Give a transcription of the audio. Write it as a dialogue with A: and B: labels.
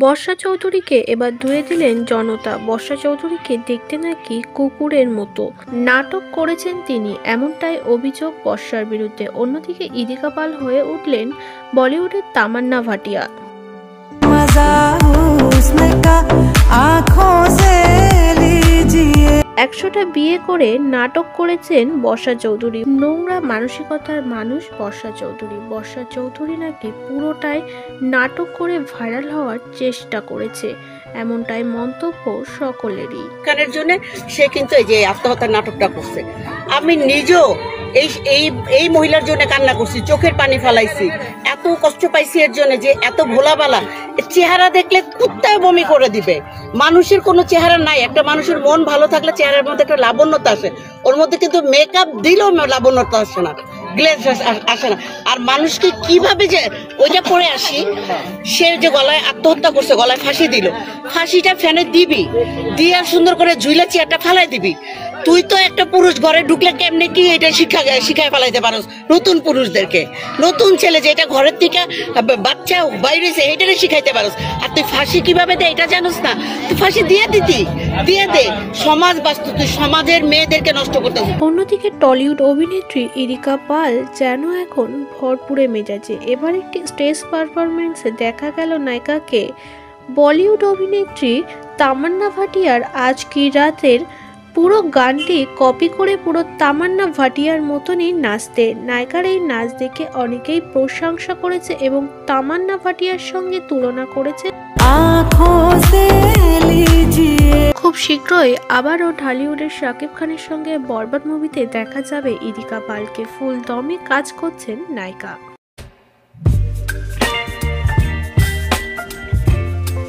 A: বর্ষা চৌধুরীকে এবার ধুয়ে দিলেন জনতা। বর্ষা চৌধুরীকে দেখতে নাকি কুকুরের মতো নাটক করেছেন তিনি, এমনটাই অভিযোগ বর্ষার বিরুদ্ধে। অন্যদিকে ইদিকা পাল হয়ে উঠলেন বলিউডের তামান্না ভাটিয়া। 100টা বিয়ে করে নাটক করেছেন বর্ষা চৌধুরী। নোংরা মানসিকতার মানুষ বর্ষা চৌধুরী। বর্ষা চৌধুরী নাকি পুরোটাই নাটক করে ভাইরাল হওয়ার চেষ্টা করেছে, এমনটাই মন্তব্য সকলেরই।
B: কারণের জন্য সে কিন্তু এই যে আত্মহত্যার নাটকটা করছে। আমি নিজেও এই মহিলার জন্য কান্না করছি, চোখের পানি ফেলাইছি, এত কষ্ট পাইছি এর জন্য যে এত ভোলাবালা চেহারা দেখলে কুত্তায় বমি করে দিবে। মানুষের কোনো চেহারা নাই, একটা মানুষের মন ভালো থাকলে চেহারার মধ্যে একটা লাবণ্যতা আসে, ওর মধ্যে কিন্তু মেকআপ দিলেও লাবণ্যতা আসে না, গ্লেজ আসে না। আর মানুষকে কিভাবে যে ওইটা পরে আসি, সে যে গলায় আত্মহত্যা করছে, গলায় ফাঁসি দিল, ফাঁসিটা ফ্যানে দিবি, দিয়ে সুন্দর করে ঝুইলা চেয়ারটা ফেলাই দিবি। তুই তো একটা পুরুষ ঘরে ঢুকলে কেমনে কি এটা শিখায় ফেলাইতে পারোস নতুন পুরুষদেরকে, নতুন ছেলে যে এটা ঘরের থেকে বাচ্চা বাইরে এটারে শিখাইতে পারোস। আর তুই ফাঁসি কিভাবে দে এটা জানোস না? তুই ফাঁসি দিয়ে দে, সমাজ বাস্তু, তুই সমাজের মেয়েদেরকে নষ্ট করতে।
A: অন্যদিকে টলিউড অভিনেত্রী ইদিকা পাল যেন এখন ভরপুরে মেজাজে। এবার একটি স্টেজ পারফরমেন্সে দেখা গেল নায়িকাকে বলিউড অভিনেত্রী তামান্না ভাটিয়ার আজ কি রাতের পুরো গানটি কপি করে পুরো তামান্না ভাটিয়ার মতনই নাচতে। নায়িকার এই নাচ দেখে অনেকেই প্রশংসা করেছে এবং তামান্না ভাটিয়ার সঙ্গে তুলনা করেছে। খুব শীঘ্রই আবারও ঢালিউডের শাকিব খানের সঙ্গে বরবাদ মুভিতে দেখা যাবে ইদিকা পালকে। ফুল দমে কাজ করছেন নায়িকা।